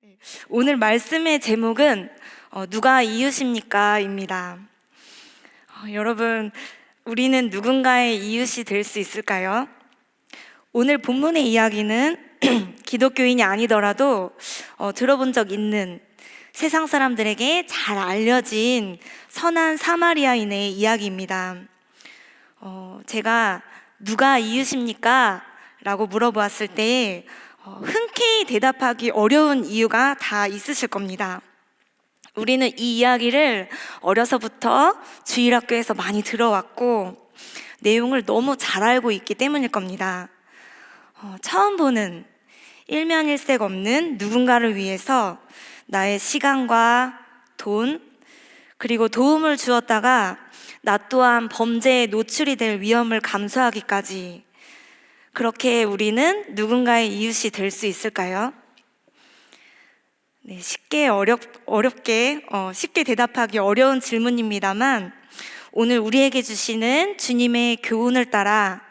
네, 오늘 말씀의 제목은 누가 이웃입니까? 입니다. 여러분, 우리는 누군가의 이웃이 될 수 있을까요? 오늘 본문의 이야기는 기독교인이 아니더라도 들어본 적 있는 세상 사람들에게 잘 알려진 선한 사마리아인의 이야기입니다. 제가 누가 이웃입니까? 라고 물어보았을 때 흔쾌히 대답하기 어려운 이유가 다 있으실 겁니다. 우리는 이 이야기를 어려서부터 주일학교에서 많이 들어왔고 내용을 너무 잘 알고 있기 때문일 겁니다. 처음 보는 일면일색 없는 누군가를 위해서 나의 시간과 돈, 그리고 도움을 주었다가 나 또한 범죄에 노출이 될 위험을 감수하기까지, 그렇게 우리는 누군가의 이웃이 될 수 있을까요? 네, 쉽게 대답하기 어려운 질문입니다만, 오늘 우리에게 주시는 주님의 교훈을 따라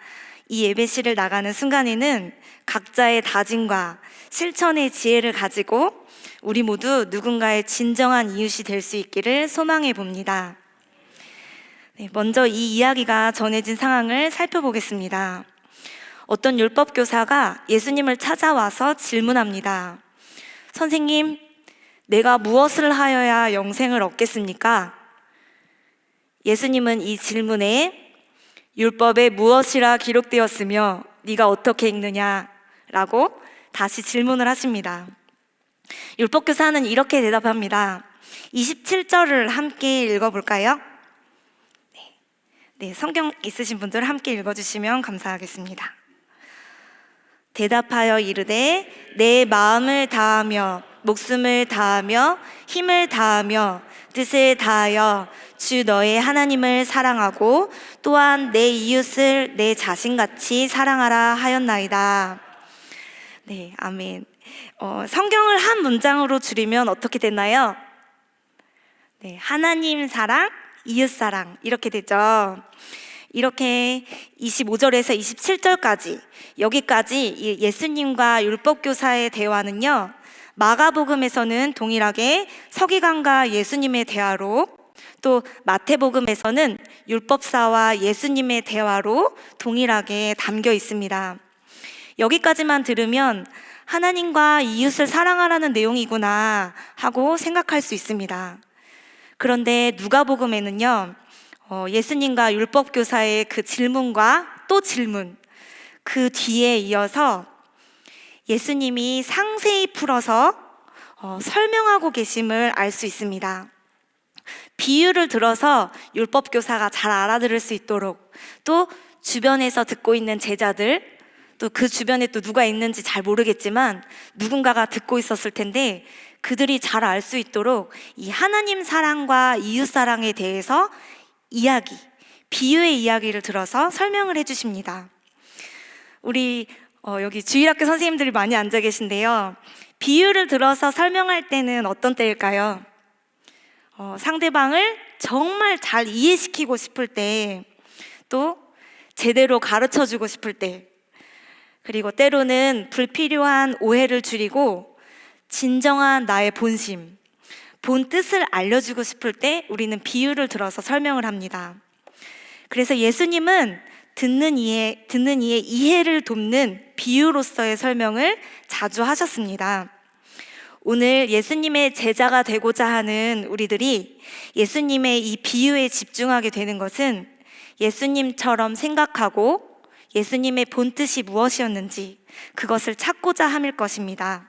이 예배실을 나가는 순간에는 각자의 다짐과 실천의 지혜를 가지고 우리 모두 누군가의 진정한 이웃이 될 수 있기를 소망해 봅니다. 네, 먼저 이 이야기가 전해진 상황을 살펴보겠습니다. 어떤 율법교사가 예수님을 찾아와서 질문합니다. 선생님, 내가 무엇을 하여야 영생을 얻겠습니까? 예수님은 이 질문에 율법에 무엇이라 기록되었으며 네가 어떻게 읽느냐? 라고 다시 질문을 하십니다. 율법교사는 이렇게 대답합니다. 27절을 함께 읽어볼까요? 네, 성경 있으신 분들 함께 읽어주시면 감사하겠습니다. 대답하여 이르되 내 마음을 다하며 목숨을 다하며 힘을 다하며 뜻을 다하여 주 너의 하나님을 사랑하고 또한 내 이웃을 내 자신같이 사랑하라 하였나이다. 네, 아멘. 성경을 한 문장으로 줄이면 어떻게 됐나요? 네, 하나님 사랑, 이웃 사랑 이렇게 되죠. 이렇게 25절에서 27절까지, 여기까지 예수님과 율법교사의 대화는요, 마가복음에서는 동일하게 서기관과 예수님의 대화로, 또 마태복음에서는 율법사와 예수님의 대화로 동일하게 담겨 있습니다. 여기까지만 들으면 하나님과 이웃을 사랑하라는 내용이구나 하고 생각할 수 있습니다. 그런데 누가복음에는요, 예수님과 율법교사의 그 질문과 또 질문, 그 뒤에 이어서 예수님이 상세히 풀어서 설명하고 계심을 알 수 있습니다. 비유를 들어서 율법교사가 잘 알아들을 수 있도록, 또 주변에서 듣고 있는 제자들, 또 그 주변에 또 누가 있는지 잘 모르겠지만 누군가가 듣고 있었을 텐데 그들이 잘 알 수 있도록 이 하나님 사랑과 이웃 사랑에 대해서 비유의 이야기를 들어서 설명을 해주십니다. 우리 여기 주일학교 선생님들이 많이 앉아 계신데요, 비유를 들어서 설명할 때는 어떤 때일까요? 상대방을 정말 잘 이해시키고 싶을 때, 또 제대로 가르쳐주고 싶을 때, 그리고 때로는 불필요한 오해를 줄이고 진정한 나의 본심, 본 뜻을 알려주고 싶을 때 우리는 비유를 들어서 설명을 합니다. 그래서 예수님은 듣는 이의 이해를 돕는 비유로서의 설명을 자주 하셨습니다. 오늘 예수님의 제자가 되고자 하는 우리들이 예수님의 이 비유에 집중하게 되는 것은 예수님처럼 생각하고 예수님의 본뜻이 무엇이었는지 그것을 찾고자 함일 것입니다.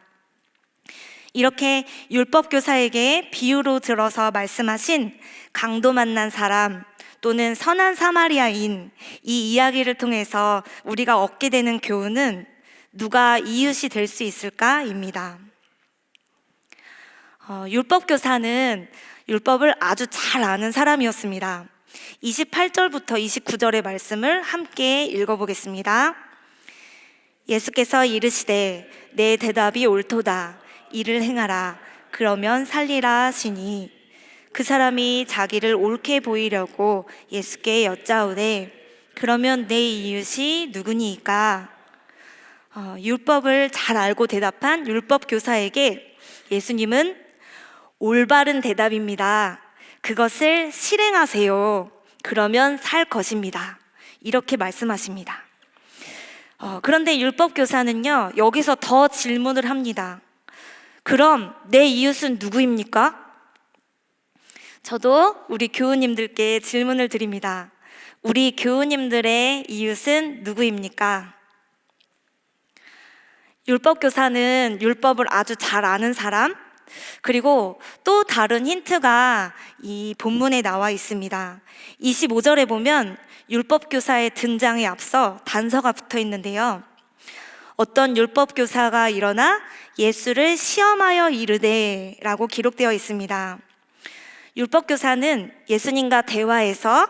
이렇게 율법교사에게 비유로 들어서 말씀하신 강도 만난 사람 또는 선한 사마리아인, 이 이야기를 통해서 우리가 얻게 되는 교훈은 누가 이웃이 될 수 있을까입니다. 율법교사는 율법을 아주 잘 아는 사람이었습니다. 28절부터 29절의 말씀을 함께 읽어보겠습니다. 예수께서 이르시되 내 대답이 옳도다. 이를 행하라. 그러면 살리라 하시니 그 사람이 자기를 옳게 보이려고 예수께 여짜오되 그러면 내 이웃이 누구니이까? 율법을 잘 알고 대답한 율법교사에게 예수님은 올바른 대답입니다. 그것을 실행하세요. 그러면 살 것입니다. 이렇게 말씀하십니다. 그런데 율법교사는요, 여기서 더 질문을 합니다. 그럼 내 이웃은 누구입니까? 저도 우리 교우님들께 질문을 드립니다. 우리 교우님들의 이웃은 누구입니까? 율법교사는 율법을 아주 잘 아는 사람, 그리고 또 다른 힌트가 이 본문에 나와 있습니다. 25절에 보면 율법교사의 등장에 앞서 단서가 붙어 있는데요. 어떤 율법교사가 일어나 예수를 시험하여 이르되 라고 기록되어 있습니다. 율법교사는 예수님과 대화해서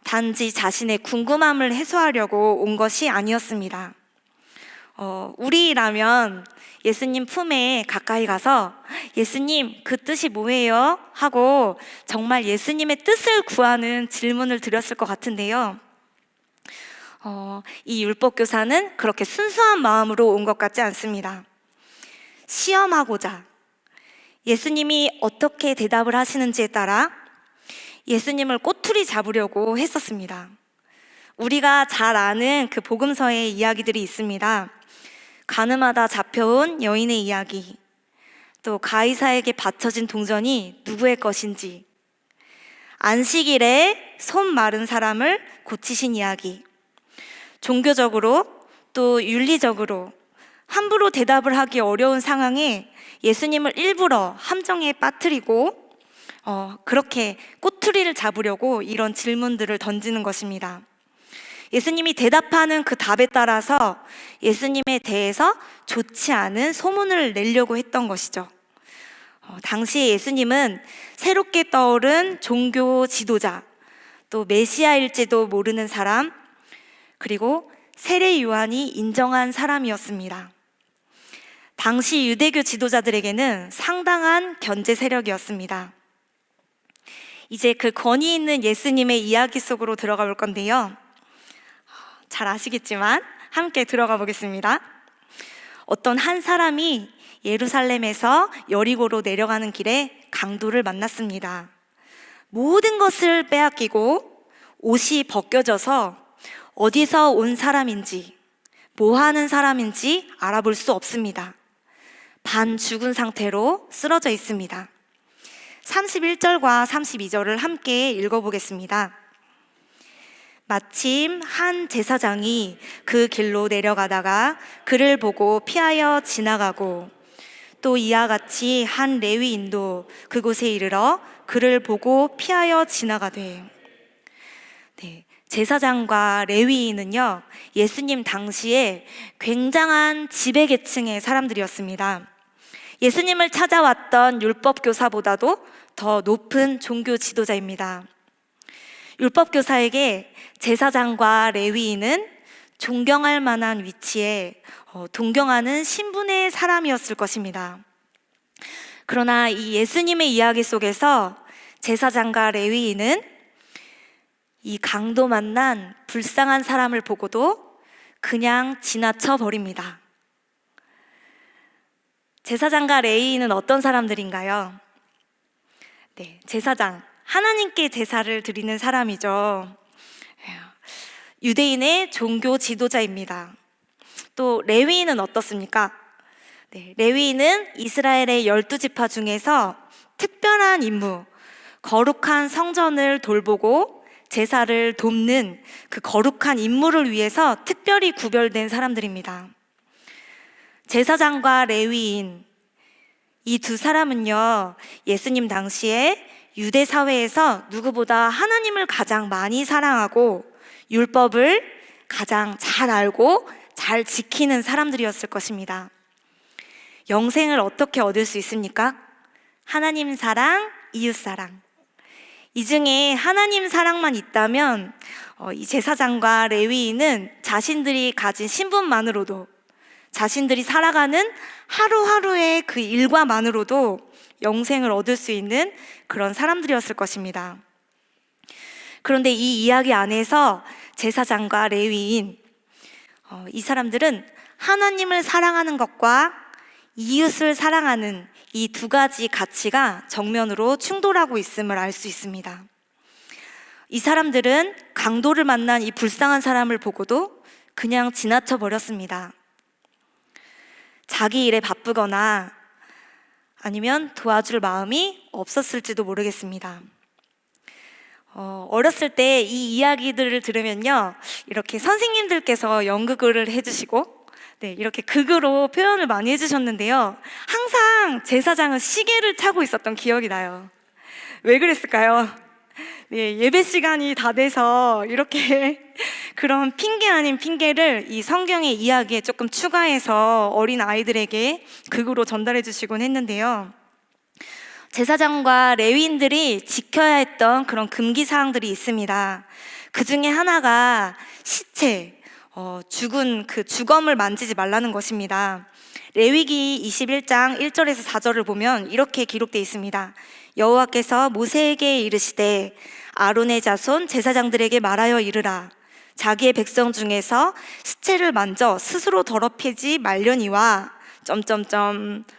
단지 자신의 궁금함을 해소하려고 온 것이 아니었습니다. 우리라면 예수님 품에 가까이 가서 예수님, 그 뜻이 뭐예요? 하고 정말 예수님의 뜻을 구하는 질문을 드렸을 것 같은데요. 이 율법교사는 그렇게 순수한 마음으로 온 것 같지 않습니다. 시험하고자, 예수님이 어떻게 대답을 하시는지에 따라 예수님을 꼬투리 잡으려고 했었습니다. 우리가 잘 아는 그 복음서의 이야기들이 있습니다. 가늠하다 잡혀온 여인의 이야기, 또 가이사에게 바쳐진 동전이 누구의 것인지, 안식일에 손 마른 사람을 고치신 이야기, 종교적으로 또 윤리적으로 함부로 대답을 하기 어려운 상황에 예수님을 일부러 함정에 빠뜨리고 그렇게 꼬투리를 잡으려고 이런 질문들을 던지는 것입니다. 예수님이 대답하는 그 답에 따라서 예수님에 대해서 좋지 않은 소문을 내려고 했던 것이죠. 당시 예수님은 새롭게 떠오른 종교 지도자, 또 메시아일지도 모르는 사람, 그리고 세례 요한이 인정한 사람이었습니다. 당시 유대교 지도자들에게는 상당한 견제 세력이었습니다. 이제 그 권위 있는 예수님의 이야기 속으로 들어가 볼 건데요. 잘 아시겠지만 함께 들어가 보겠습니다. 어떤 한 사람이 예루살렘에서 여리고로 내려가는 길에 강도를 만났습니다. 모든 것을 빼앗기고 옷이 벗겨져서 어디서 온 사람인지, 뭐 하는 사람인지 알아볼 수 없습니다. 반 죽은 상태로 쓰러져 있습니다. 31절과 32절을 함께 읽어보겠습니다. 마침 한 제사장이 그 길로 내려가다가 그를 보고 피하여 지나가고, 또 이와 같이 한 레위인도 그곳에 이르러 그를 보고 피하여 지나가되. 제사장과 레위인은요, 예수님 당시에 굉장한 지배계층의 사람들이었습니다. 예수님을 찾아왔던 율법교사보다도 더 높은 종교 지도자입니다. 율법교사에게 제사장과 레위인은 존경할 만한 위치에 동경하는 신분의 사람이었을 것입니다. 그러나 이 예수님의 이야기 속에서 제사장과 레위인은 이 강도 만난 불쌍한 사람을 보고도 그냥 지나쳐 버립니다. 제사장과 레위인은 어떤 사람들인가요? 제사장, 하나님께 제사를 드리는 사람이죠. 유대인의 종교 지도자입니다. 또 레위인은 어떻습니까? 레위인은 이스라엘의 12지파 중에서 특별한 임무, 거룩한 성전을 돌보고 제사를 돕는 그 거룩한 임무를 위해서 특별히 구별된 사람들입니다. 제사장과 레위인, 이 두 사람은요, 예수님 당시에 유대 사회에서 누구보다 하나님을 가장 많이 사랑하고 율법을 가장 잘 알고 잘 지키는 사람들이었을 것입니다. 영생을 어떻게 얻을 수 있습니까? 하나님 사랑, 이웃 사랑. 이 중에 하나님 사랑만 있다면 이 제사장과 레위인은 자신들이 가진 신분만으로도, 자신들이 살아가는 하루하루의 그 일과만으로도 영생을 얻을 수 있는 그런 사람들이었을 것입니다. 그런데 이 이야기 안에서 제사장과 레위인, 이 사람들은 하나님을 사랑하는 것과 이웃을 사랑하는 이 두 가지 가치가 정면으로 충돌하고 있음을 알 수 있습니다. 이 사람들은 강도를 만난 이 불쌍한 사람을 보고도 그냥 지나쳐 버렸습니다. 자기 일에 바쁘거나 아니면 도와줄 마음이 없었을지도 모르겠습니다. 어렸을 때 이 이야기들을 들으면요, 이렇게 선생님들께서 연극을 해주시고 이렇게 극으로 표현을 많이 해주셨는데요, 항상 제사장은 시계를 차고 있었던 기억이 나요. 왜 그랬을까요? 예배 시간이 다 돼서 이렇게 그런 핑계 아닌 핑계를 이 성경의 이야기에 조금 추가해서 어린 아이들에게 극으로 전달해 주시곤 했는데요, 제사장과 레위인들이 지켜야 했던 그런 금기 사항들이 있습니다. 그 중에 하나가 시체, 죽은 그 주검을 만지지 말라는 것입니다. 레위기 21장 1절에서 4절을 보면 이렇게 기록되어 있습니다. 여호와께서 모세에게 이르시되 아론의 자손 제사장들에게 말하여 이르라. 자기의 백성 중에서 시체를 만져 스스로 더럽히지 말려니와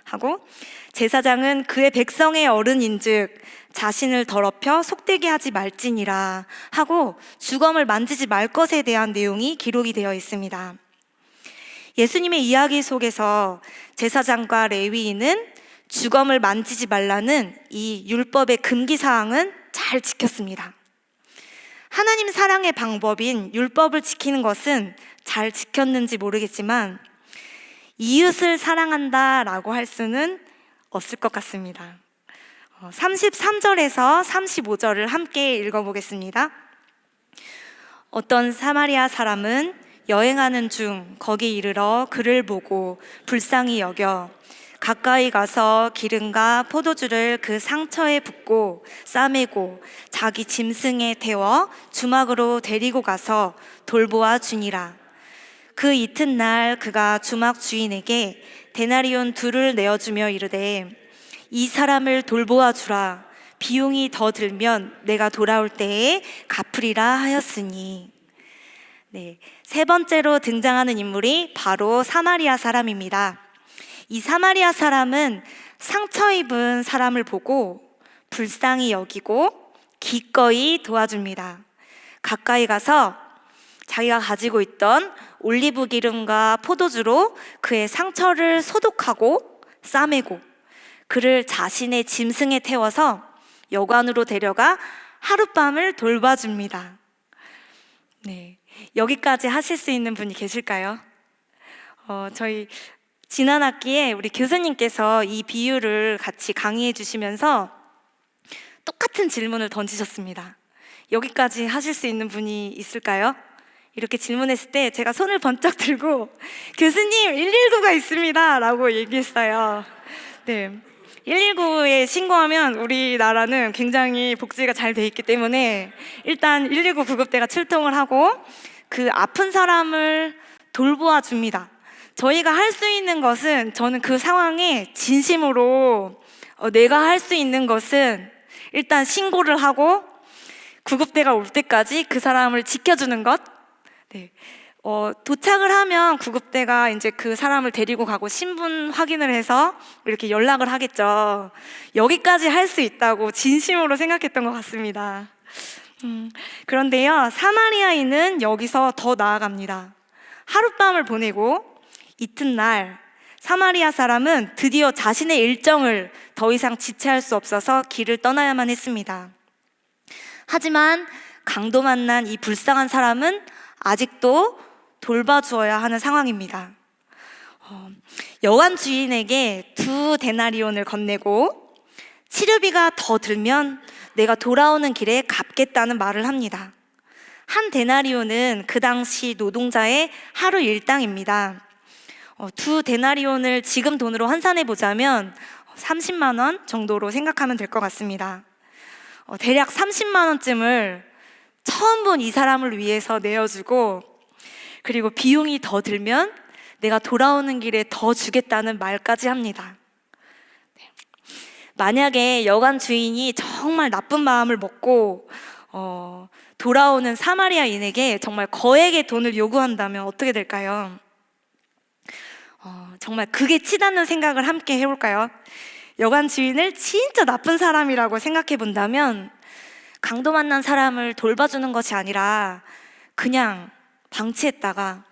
하고, 제사장은 그의 백성의 어른인즉 자신을 더럽혀 속되게 하지 말지니라 하고 주검을 만지지 말 것에 대한 내용이 기록이 되어 있습니다. 예수님의 이야기 속에서 제사장과 레위인은 주검을 만지지 말라는 이 율법의 금기 사항은 잘 지켰습니다. 하나님 사랑의 방법인 율법을 지키는 것은 잘 지켰는지 모르겠지만 이웃을 사랑한다라고 할 수는 없을 것 같습니다. 33절에서 35절을 함께 읽어보겠습니다. 어떤 사마리아 사람은 여행하는 중 거기 이르러 그를 보고 불쌍히 여겨 가까이 가서 기름과 포도주를 그 상처에 붓고 싸매고 자기 짐승에 태워 주막으로 데리고 가서 돌보아 주니라. 그 이튿날 그가 주막 주인에게 데나리온 2를 내어주며 이르되 이 사람을 돌보아 주라. 비용이 더 들면 내가 돌아올 때에 갚으리라 하였으니. 세 번째로 등장하는 인물이 바로 사마리아 사람입니다. 이 사마리아 사람은 상처 입은 사람을 보고 불쌍히 여기고 기꺼이 도와줍니다. 가까이 가서 자기가 가지고 있던 올리브 기름과 포도주로 그의 상처를 소독하고 싸매고 그를 자신의 짐승에 태워서 여관으로 데려가 하룻밤을 돌봐줍니다. 여기까지 하실 수 있는 분이 계실까요? 저희 지난 학기에 우리 교수님께서 이 비유를 같이 강의해 주시면서 똑같은 질문을 던지셨습니다. 여기까지 하실 수 있는 분이 있을까요? 이렇게 질문했을 때 제가 손을 번쩍 들고 교수님 119가 있습니다 라고 얘기했어요. 119에 신고하면 우리나라는 굉장히 복지가 잘 돼 있기 때문에 일단 119 구급대가 출동을 하고 그 아픈 사람을 돌보아 줍니다. 저희가 할 수 있는 것은, 저는 그 상황에 진심으로 내가 할 수 있는 것은 일단 신고를 하고 구급대가 올 때까지 그 사람을 지켜주는 것. 도착을 하면 구급대가 이제 그 사람을 데리고 가고 신분 확인을 해서 이렇게 연락을 하겠죠. 여기까지 할 수 있다고 진심으로 생각했던 것 같습니다. 그런데요, 사마리아인은 여기서 더 나아갑니다. 하룻밤을 보내고 이튿날 사마리아 사람은 드디어 자신의 일정을 더 이상 지체할 수 없어서 길을 떠나야만 했습니다. 하지만 강도 만난 이 불쌍한 사람은 아직도 돌봐주어야 하는 상황입니다. 여관 주인에게 2 데나리온을 건네고 치료비가 더 들면 내가 돌아오는 길에 갚겠다는 말을 합니다. 1 데나리온은 그 당시 노동자의 하루 일당입니다. 2 데나리온을 지금 돈으로 환산해 보자면 30만 원 정도로 생각하면 될 것 같습니다. 대략 30만 원쯤을 처음 본 이 사람을 위해서 내어주고, 그리고 비용이 더 들면 내가 돌아오는 길에 더 주겠다는 말까지 합니다. 만약에 여관 주인이 정말 나쁜 마음을 먹고 돌아오는 사마리아인에게 정말 거액의 돈을 요구한다면 어떻게 될까요? 정말 극에 치닫는 생각을 함께 해볼까요? 여관 주인을 진짜 나쁜 사람이라고 생각해 본다면 강도 만난 사람을 돌봐주는 것이 아니라 그냥 방치했다가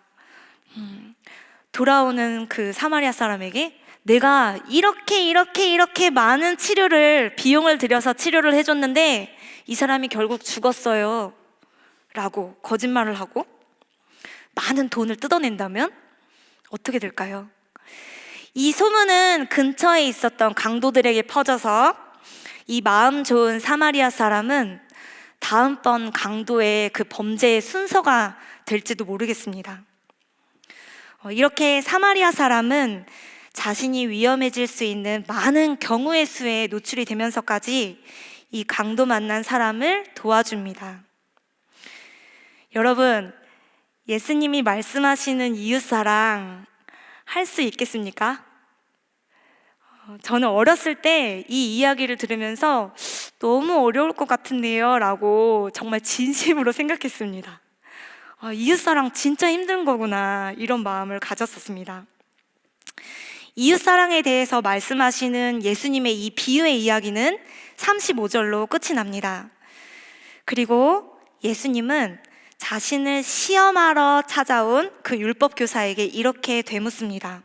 돌아오는 그 사마리아 사람에게 내가 이렇게 많은 비용을 들여서 치료를 해줬는데 이 사람이 결국 죽었어요 라고 거짓말을 하고 많은 돈을 뜯어낸다면 어떻게 될까요? 이 소문은 근처에 있었던 강도들에게 퍼져서 이 마음 좋은 사마리아 사람은 다음번 강도의 그 범죄의 순서가 될지도 모르겠습니다. 이렇게 사마리아 사람은 자신이 위험해질 수 있는 많은 경우의 수에 노출이 되면서까지 이 강도 만난 사람을 도와줍니다. 여러분, 예수님이 말씀하시는 이웃사랑 할 수 있겠습니까? 저는 어렸을 때 이 이야기를 들으면서 너무 어려울 것 같은데요 라고 정말 진심으로 생각했습니다. 이웃사랑 진짜 힘든 거구나 이런 마음을 가졌었습니다. 이웃사랑에 대해서 말씀하시는 예수님의 이 비유의 이야기는 35절로 끝이 납니다. 그리고 예수님은 자신을 시험하러 찾아온 그 율법교사에게 이렇게 되묻습니다.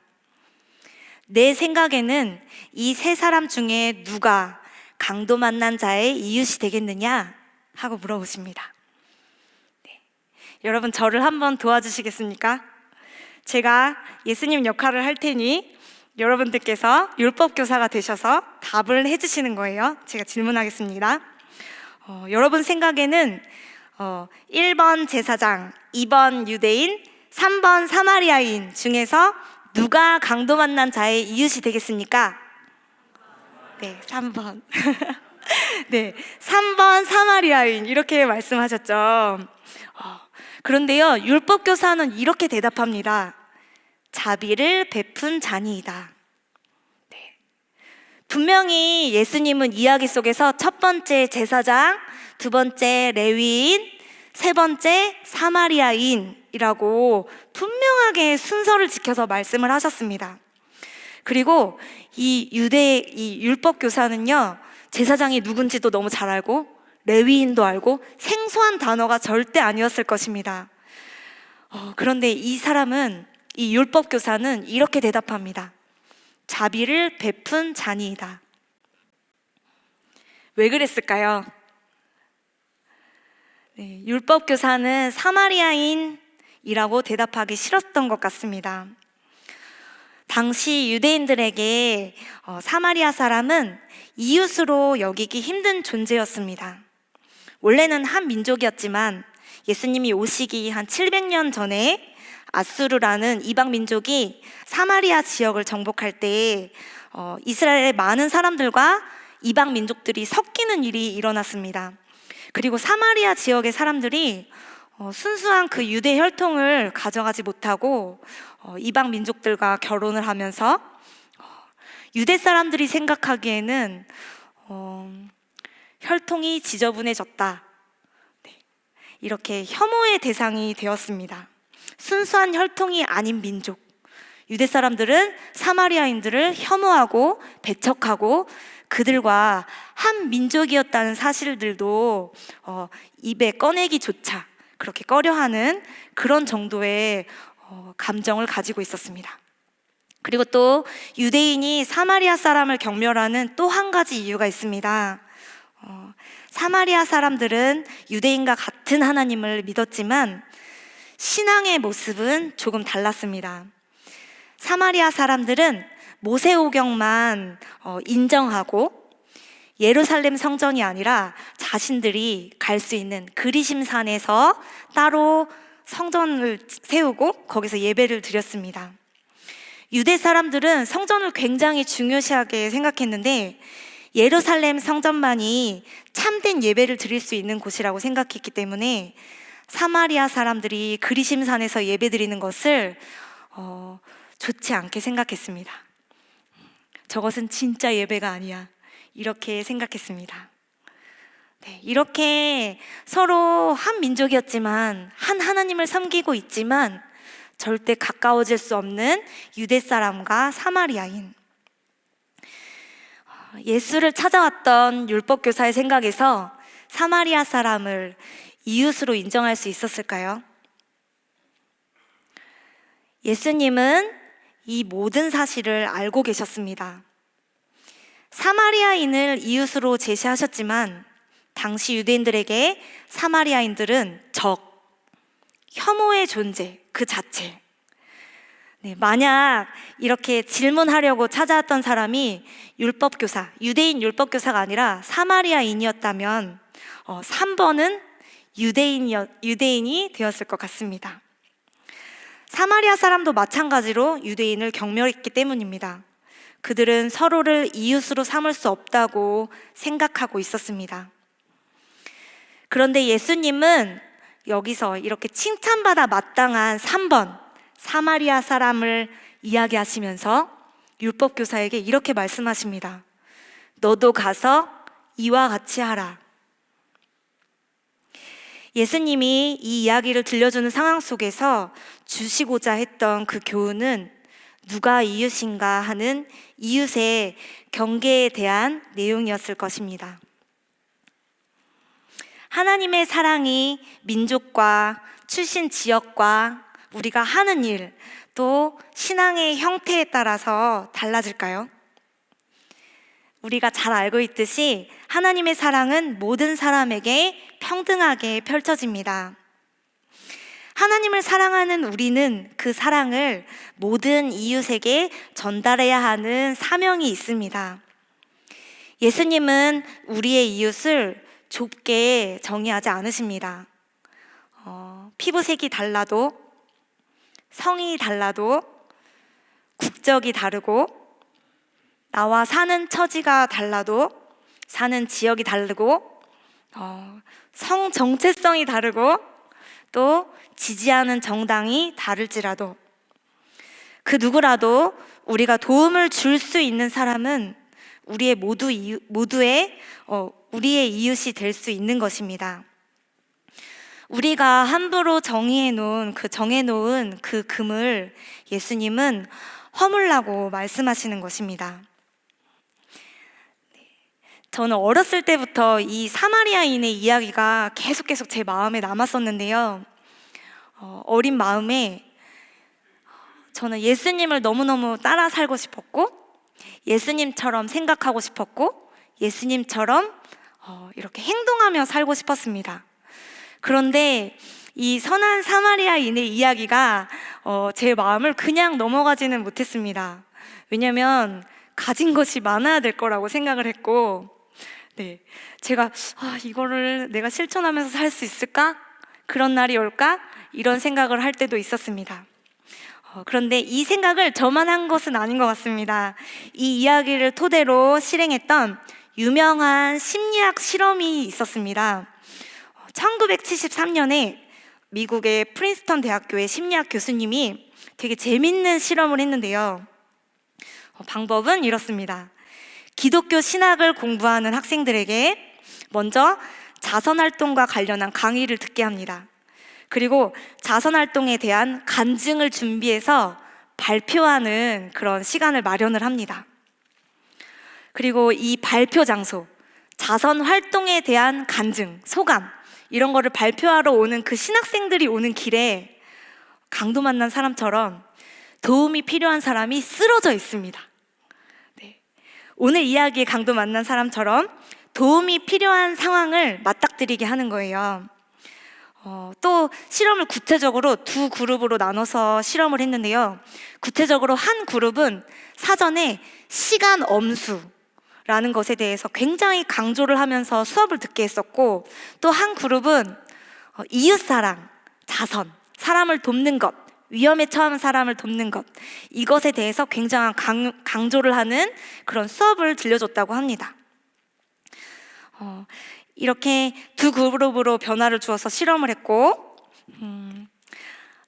내 생각에는 이 세 사람 중에 누가 강도 만난 자의 이웃이 되겠느냐 하고 물어보십니다. 네. 여러분, 저를 한번 도와주시겠습니까? 제가 예수님 역할을 할 테니 여러분들께서 율법교사가 되셔서 답을 해주시는 거예요. 제가 질문하겠습니다. 여러분 생각에는 1번 제사장, 2번 유대인, 3번 사마리아인 중에서 누가 강도 만난 자의 이웃이 되겠습니까? 네, 3번. 네, 3번 사마리아인 이렇게 말씀하셨죠. 그런데요, 율법교사는 이렇게 대답합니다. 자비를 베푼 자니이다. 네. 분명히 예수님은 이야기 속에서 첫 번째 제사장, 두 번째 레위인, 세 번째 사마리아인이라고 분명하게 순서를 지켜서 말씀을 하셨습니다. 그리고 이 율법 교사는요, 제사장이 누군지도 너무 잘 알고 레위인도 알고 생소한 단어가 절대 아니었을 것입니다. 그런데 이 율법 교사는 이렇게 대답합니다. 자비를 베푼 자니이다. 왜 그랬을까요? 네, 율법 교사는 사마리아인이라고 대답하기 싫었던 것 같습니다. 당시 유대인들에게 사마리아 사람은 이웃으로 여기기 힘든 존재였습니다. 원래는 한 민족이었지만 예수님이 오시기 한 700년 전에 아수르라는 이방 민족이 사마리아 지역을 정복할 때 이스라엘의 많은 사람들과 이방 민족들이 섞이는 일이 일어났습니다. 그리고 사마리아 지역의 사람들이 순수한 그 유대 혈통을 가져가지 못하고 이방 민족들과 결혼을 하면서 유대 사람들이 생각하기에는 혈통이 지저분해졌다. 네. 이렇게 혐오의 대상이 되었습니다. 순수한 혈통이 아닌 민족. 유대 사람들은 사마리아인들을 혐오하고 배척하고 그들과 한 민족이었다는 사실들도 입에 꺼내기조차 그렇게 꺼려하는 그런 정도의 감정을 가지고 있었습니다. 그리고 또 유대인이 사마리아 사람을 경멸하는 또 한 가지 이유가 있습니다. 사마리아 사람들은 유대인과 같은 하나님을 믿었지만 신앙의 모습은 조금 달랐습니다. 사마리아 사람들은 모세오경만 인정하고 예루살렘 성전이 아니라 자신들이 갈 수 있는 그리심산에서 따로 성전을 세우고 거기서 예배를 드렸습니다. 유대 사람들은 성전을 굉장히 중요시하게 생각했는데 예루살렘 성전만이 참된 예배를 드릴 수 있는 곳이라고 생각했기 때문에 사마리아 사람들이 그리심산에서 예배 드리는 것을 좋지 않게 생각했습니다. 저것은 진짜 예배가 아니야. 이렇게 생각했습니다. 네, 이렇게 서로 한 민족이었지만 한 하나님을 섬기고 있지만 절대 가까워질 수 없는 유대 사람과 사마리아인. 예수를 찾아왔던 율법교사의 생각에서 사마리아 사람을 이웃으로 인정할 수 있었을까요? 예수님은 이 모든 사실을 알고 계셨습니다. 사마리아인을 이웃으로 제시하셨지만 당시 유대인들에게 사마리아인들은 적, 혐오의 존재 그 자체. 만약 이렇게 질문하려고 찾아왔던 사람이 율법교사, 유대인 율법교사가 아니라 사마리아인이었다면 3번은 유대인이 되었을 것 같습니다. 사마리아 사람도 마찬가지로 유대인을 경멸했기 때문입니다. 그들은 서로를 이웃으로 삼을 수 없다고 생각하고 있었습니다. 그런데 예수님은 여기서 이렇게 칭찬받아 마땅한 3번 사마리아 사람을 이야기하시면서 율법교사에게 이렇게 말씀하십니다. 너도 가서 이와 같이 하라. 예수님이 이 이야기를 들려주는 상황 속에서 주시고자 했던 그 교훈은 누가 이웃인가 하는 이웃의 경계에 대한 내용이었을 것입니다. 하나님의 사랑이 민족과 출신 지역과 우리가 하는 일, 또 신앙의 형태에 따라서 달라질까요? 우리가 잘 알고 있듯이 하나님의 사랑은 모든 사람에게 평등하게 펼쳐집니다. 하나님을 사랑하는 우리는 그 사랑을 모든 이웃에게 전달해야 하는 사명이 있습니다. 예수님은 우리의 이웃을 좁게 정의하지 않으십니다. 피부색이 달라도, 성이 달라도, 국적이 다르고, 나와 사는 처지가 달라도, 사는 지역이 다르고, 성 정체성이 다르고, 또 지지하는 정당이 다를지라도 그 누구라도 우리가 도움을 줄 수 있는 사람은 우리의 우리의 이웃이 될 수 있는 것입니다. 우리가 함부로 정해놓은 그 금을 예수님은 허물라고 말씀하시는 것입니다. 저는 어렸을 때부터 이 사마리아인의 이야기가 계속 제 마음에 남았었는데요. 어린 마음에 저는 예수님을 너무너무 따라 살고 싶었고, 예수님처럼 생각하고 싶었고, 예수님처럼 이렇게 행동하며 살고 싶었습니다. 그런데 이 선한 사마리아인의 이야기가 제 마음을 그냥 넘어가지는 못했습니다. 왜냐하면 가진 것이 많아야 될 거라고 생각을 했고, 제가 이거를 내가 실천하면서 살 수 있을까? 그런 날이 올까? 이런 생각을 할 때도 있었습니다. 그런데 이 생각을 저만 한 것은 아닌 것 같습니다. 이 이야기를 토대로 실행했던 유명한 심리학 실험이 있었습니다. 1973년에 미국의 프린스턴 대학교의 심리학 교수님이 되게 재밌는 실험을 했는데요. 방법은 이렇습니다. 기독교 신학을 공부하는 학생들에게 먼저 자선활동과 관련한 강의를 듣게 합니다. 그리고 자선활동에 대한 간증을 준비해서 발표하는 그런 시간을 마련을 합니다. 그리고 이 발표 장소, 자선활동에 대한 간증, 소감 이런 거를 발표하러 오는 그 신학생들이 오는 길에 강도 만난 사람처럼 도움이 필요한 사람이 쓰러져 있습니다. 오늘 이야기의 강도 만난 사람처럼 도움이 필요한 상황을 맞닥뜨리게 하는 거예요. 또 실험을 구체적으로 두 그룹으로 나눠서 실험을 했는데요. 구체적으로 한 그룹은 사전에 시간 엄수라는 것에 대해서 굉장히 강조를 하면서 수업을 듣게 했었고, 또 한 그룹은 이웃사랑, 자선, 사람을 돕는 것, 위험에 처한 사람을 돕는 것, 이것에 대해서 굉장한 강조를 하는 그런 수업을 들려줬다고 합니다. 이렇게 두 그룹으로 변화를 주어서 실험을 했고,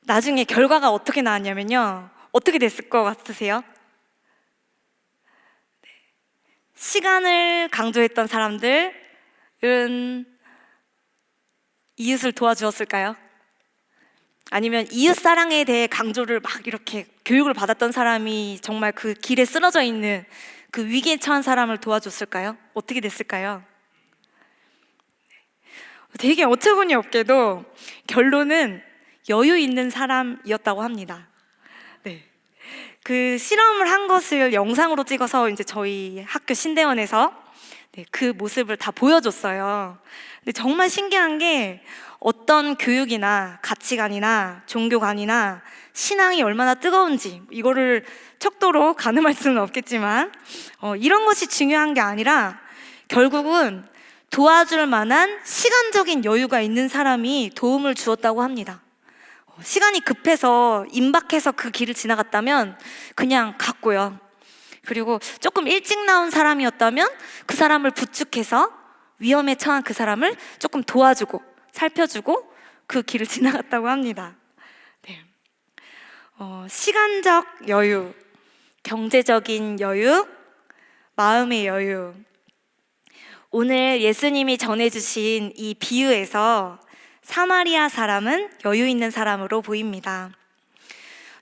나중에 결과가 어떻게 나왔냐면요. 어떻게 됐을 것 같으세요? 시간을 강조했던 사람들은 이웃을 도와주었을까요? 아니면 이웃 사랑에 대해 강조를 막 이렇게 교육을 받았던 사람이 정말 그 길에 쓰러져 있는 그 위기에 처한 사람을 도와줬을까요? 어떻게 됐을까요? 되게 어처구니 없게도 결론은 여유 있는 사람이었다고 합니다. 네. 그 실험을 한 것을 영상으로 찍어서 이제 저희 학교 신대원에서 그 모습을 다 보여줬어요. 근데 정말 신기한 게 어떤 교육이나 가치관이나 종교관이나 신앙이 얼마나 뜨거운지 이거를 척도로 가늠할 수는 없겠지만 이런 것이 중요한 게 아니라 결국은 도와줄 만한 시간적인 여유가 있는 사람이 도움을 주었다고 합니다. 시간이 급해서 임박해서 그 길을 지나갔다면 그냥 갔고요. 그리고 조금 일찍 나온 사람이었다면 그 사람을 부축해서 위험에 처한 그 사람을 조금 도와주고 살펴주고 그 길을 지나갔다고 합니다. 네. 시간적 여유, 경제적인 여유, 마음의 여유. 오늘 예수님이 전해주신 이 비유에서 사마리아 사람은 여유 있는 사람으로 보입니다.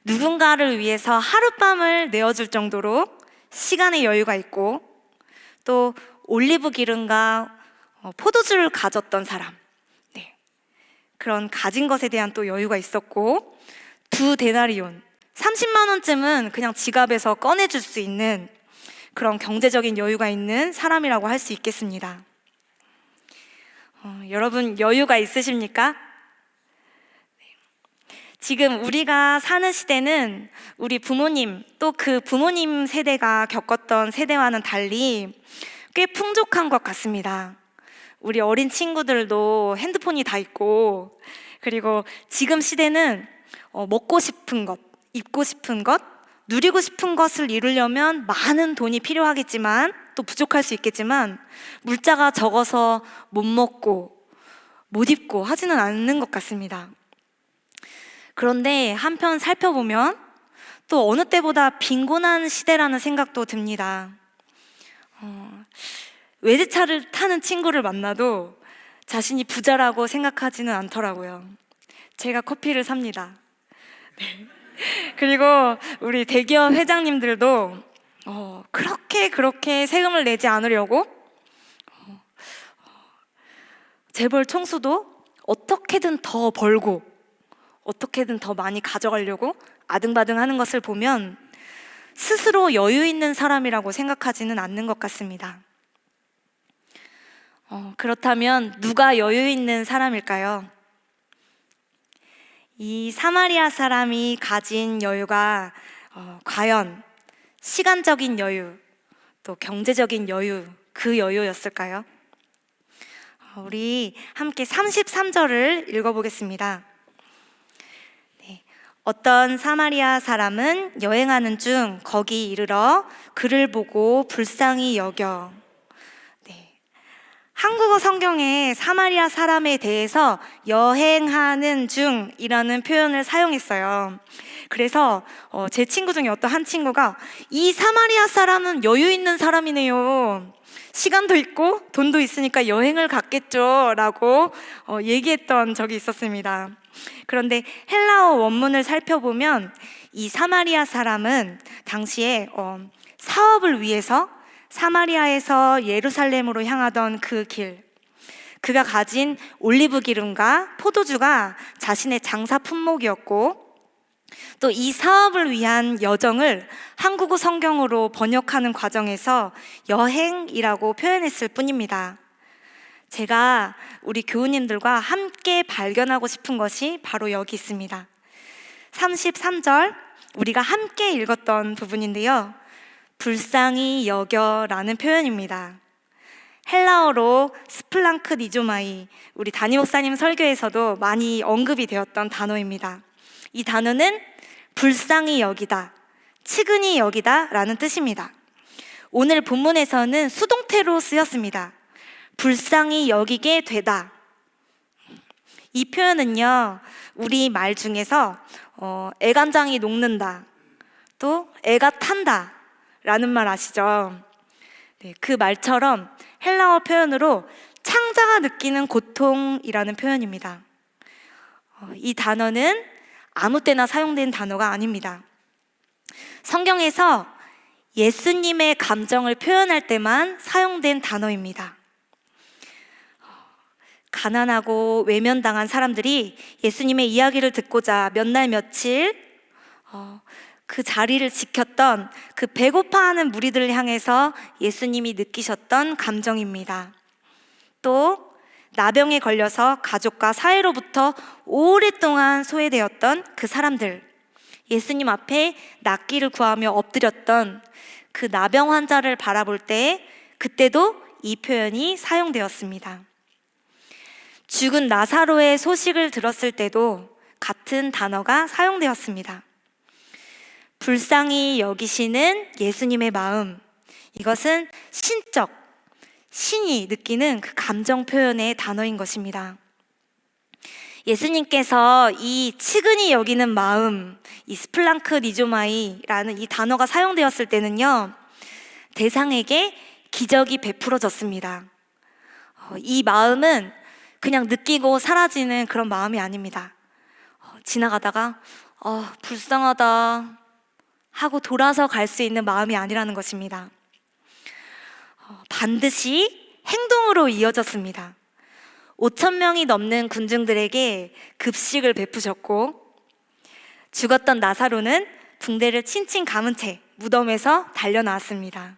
누군가를 위해서 하룻밤을 내어줄 정도로 시간의 여유가 있고 또 올리브 기름과 포도주를 가졌던 사람, 그런 가진 것에 대한 또 여유가 있었고 2데나리온, 30만 원쯤은 그냥 지갑에서 꺼내줄 수 있는 그런 경제적인 여유가 있는 사람이라고 할 수 있겠습니다. 여러분 여유가 있으십니까? 지금 우리가 사는 시대는 우리 부모님 또 그 부모님 세대가 겪었던 세대와는 달리 꽤 풍족한 것 같습니다. 우리 어린 친구들도 핸드폰이 다 있고 그리고 지금 시대는 먹고 싶은 것, 입고 싶은 것, 누리고 싶은 것을 이루려면 많은 돈이 필요하겠지만 또 부족할 수 있겠지만 물자가 적어서 못 먹고 못 입고 하지는 않는 것 같습니다. 그런데 한편 살펴보면 또 어느 때보다 빈곤한 시대라는 생각도 듭니다. 외제차를 타는 친구를 만나도 자신이 부자라고 생각하지는 않더라고요. 제가 커피를 삽니다. 네. 그리고 우리 대기업 회장님들도 그렇게 세금을 내지 않으려고 재벌 총수도 어떻게든 더 벌고 어떻게든 더 많이 가져가려고 아등바등 하는 것을 보면 스스로 여유 있는 사람이라고 생각하지는 않는 것 같습니다. 그렇다면 누가 여유 있는 사람일까요? 이 사마리아 사람이 가진 여유가 과연 시간적인 여유, 또 경제적인 여유, 그 여유였을까요? 우리 함께 33절을 읽어보겠습니다. 어떤 사마리아 사람은 여행하는 중 거기 이르러 그를 보고 불쌍히 여겨. 한국어 성경에 사마리아 사람에 대해서 여행하는 중이라는 표현을 사용했어요. 그래서 제 친구 중에 어떤 한 친구가 이 사마리아 사람은 여유 있는 사람이네요. 시간도 있고 돈도 있으니까 여행을 갔겠죠 라고 얘기했던 적이 있었습니다. 그런데 헬라어 원문을 살펴보면 이 사마리아 사람은 당시에 사업을 위해서 사마리아에서 예루살렘으로 향하던 그 길, 그가 가진 올리브 기름과 포도주가 자신의 장사 품목이었고 또 이 사업을 위한 여정을 한국어 성경으로 번역하는 과정에서 여행이라고 표현했을 뿐입니다. 제가 우리 교우님들과 함께 발견하고 싶은 것이 바로 여기 있습니다. 33절 우리가 함께 읽었던 부분인데요. 불쌍히 여겨라는 표현입니다. 헬라어로 스플랑크 니조마이, 우리 담임 목사님 설교에서도 많이 언급이 되었던 단어입니다. 이 단어는 불쌍히 여기다, 측은히 여기다 라는 뜻입니다. 오늘 본문에서는 수동태로 쓰였습니다. 불쌍히 여기게 되다. 이 표현은요, 우리 말 중에서 애간장이 녹는다, 또 애가 탄다 라는 말 아시죠? 그 말처럼 헬라어 표현으로 창자가 느끼는 고통이라는 표현입니다. 이 단어는 아무 때나 사용된 단어가 아닙니다. 성경에서 예수님의 감정을 표현할 때만 사용된 단어입니다. 가난하고 외면당한 사람들이 예수님의 이야기를 듣고자 몇 날 며칠 그 자리를 지켰던 그 배고파하는 무리들을 향해서 예수님이 느끼셨던 감정입니다. 또 나병에 걸려서 가족과 사회로부터 오랫동안 소외되었던 그 사람들, 예수님 앞에 낫기를 구하며 엎드렸던 그 나병 환자를 바라볼 때 그때도 이 표현이 사용되었습니다. 죽은 나사로의 소식을 들었을 때도 같은 단어가 사용되었습니다. 불쌍히 여기시는 예수님의 마음, 이것은 신적, 신이 느끼는 그 감정 표현의 단어인 것입니다. 예수님께서 이 측은히 여기는 마음, 이 스플랑크 니조마이라는 이 단어가 사용되었을 때는요, 대상에게 기적이 베풀어졌습니다. 이 마음은 그냥 느끼고 사라지는 그런 마음이 아닙니다. 지나가다가 불쌍하다 하고 돌아서 갈 수 있는 마음이 아니라는 것입니다. 반드시 행동으로 이어졌습니다. 5,000명이 넘는 군중들에게 급식을 베푸셨고, 죽었던 나사로는 붕대를 칭칭 감은 채 무덤에서 달려나왔습니다.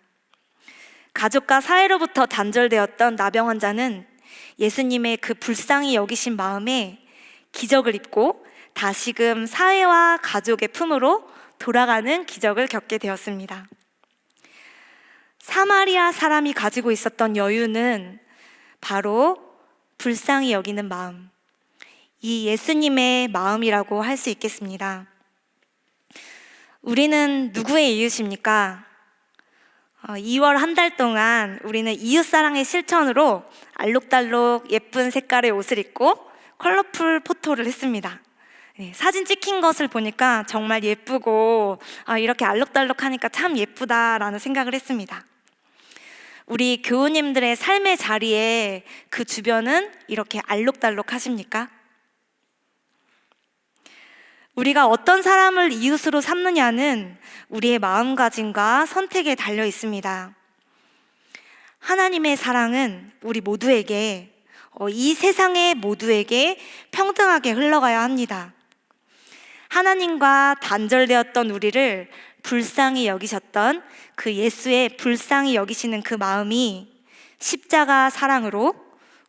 가족과 사회로부터 단절되었던 나병 환자는 예수님의 그 불쌍히 여기신 마음에 기적을 입고 다시금 사회와 가족의 품으로 돌아가는 기적을 겪게 되었습니다. 사마리아 사람이 가지고 있었던 여유는 바로 불쌍히 여기는 마음, 이 예수님의 마음이라고 할 수 있겠습니다. 우리는 누구의 이웃입니까? 2월 한 달 동안 우리는 이웃사랑의 실천으로 알록달록 예쁜 색깔의 옷을 입고 컬러풀 포토를 했습니다. 사진 찍힌 것을 보니까 정말 예쁘고 이렇게 알록달록하니까 참 예쁘다라는 생각을 했습니다. 우리 교우님들의 삶의 자리에 그 주변은 이렇게 알록달록하십니까? 우리가 어떤 사람을 이웃으로 삼느냐는 우리의 마음가짐과 선택에 달려 있습니다. 하나님의 사랑은 우리 모두에게, 이 세상의 모두에게 평등하게 흘러가야 합니다. 하나님과 단절되었던 우리를 불쌍히 여기셨던 그 예수의 불쌍히 여기시는 그 마음이 십자가 사랑으로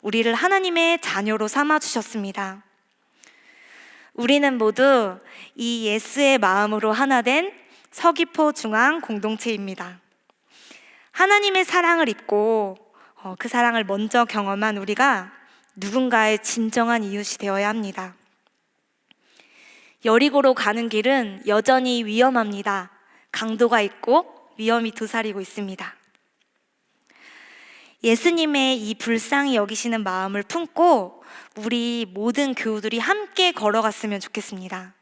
우리를 하나님의 자녀로 삼아주셨습니다. 우리는 모두 이 예수의 마음으로 하나 된 서귀포 중앙 공동체입니다. 하나님의 사랑을 입고 그 사랑을 먼저 경험한 우리가 누군가의 진정한 이웃이 되어야 합니다. 여리고로 가는 길은 여전히 위험합니다. 강도가 있고 위험이 도사리고 있습니다. 예수님의 이 불쌍히 여기시는 마음을 품고 우리 모든 교우들이 함께 걸어갔으면 좋겠습니다.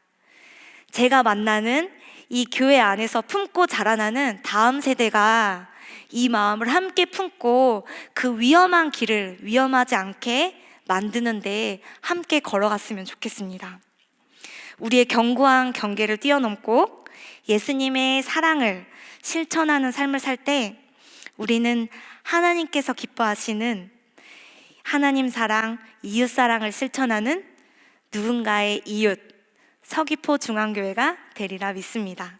제가 만나는 이 교회 안에서 품고 자라나는 다음 세대가 이 마음을 함께 품고 그 위험한 길을 위험하지 않게 만드는 데 함께 걸어갔으면 좋겠습니다. 우리의 견고한 경계를 뛰어넘고 예수님의 사랑을 실천하는 삶을 살 때 우리는 하나님께서 기뻐하시는 하나님 사랑, 이웃 사랑을 실천하는 누군가의 이웃, 서귀포 중앙교회가 되리라 믿습니다.